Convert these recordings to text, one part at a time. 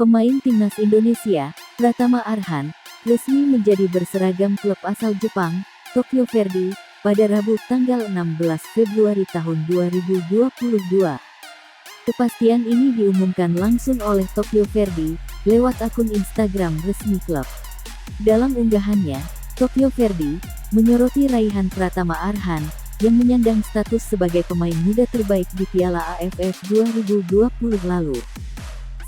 Pemain timnas Indonesia, Pratama Arhan, resmi menjadi berseragam klub asal Jepang, Tokyo Verdy, pada Rabu tanggal 16 Februari tahun 2022. Kepastian ini diumumkan langsung oleh Tokyo Verdy, lewat akun Instagram resmi klub. Dalam unggahannya, Tokyo Verdy menyoroti raihan Pratama Arhan, yang menyandang status sebagai pemain muda terbaik di Piala AFF 2020 lalu.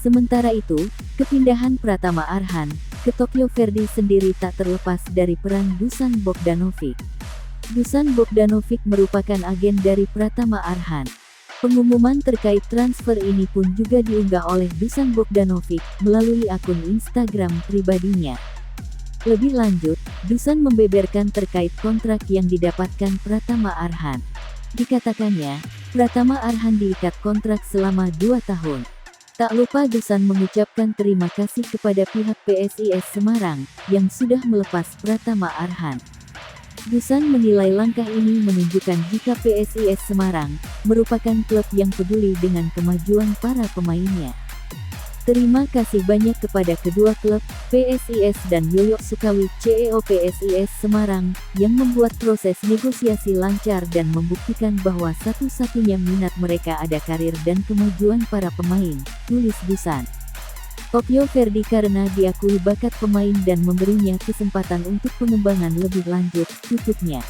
Sementara itu, kepindahan Pratama Arhan ke Tokyo Verdy sendiri tak terlepas dari peran Dusan Bogdanovic. Dusan Bogdanovic merupakan agen dari Pratama Arhan. Pengumuman terkait transfer ini pun juga diunggah oleh Dusan Bogdanovic melalui akun Instagram pribadinya. Lebih lanjut, Dusan membeberkan terkait kontrak yang didapatkan Pratama Arhan. Dikatakannya, Pratama Arhan diikat kontrak selama 2 tahun. Tak lupa Dusan mengucapkan terima kasih kepada pihak PSIS Semarang, yang sudah melepas Pratama Arhan. Dusan menilai langkah ini menunjukkan jika PSIS Semarang merupakan klub yang peduli dengan kemajuan para pemainnya. Terima kasih banyak kepada kedua klub, PSIS dan Yoyo Sukawi CEO PSIS Semarang, yang membuat proses negosiasi lancar dan membuktikan bahwa satu-satunya minat mereka ada karir dan kemajuan para pemain, tulis Dusan. Tokyo Verdy karena diakui bakat pemain dan memberinya kesempatan untuk pengembangan lebih lanjut, tutupnya.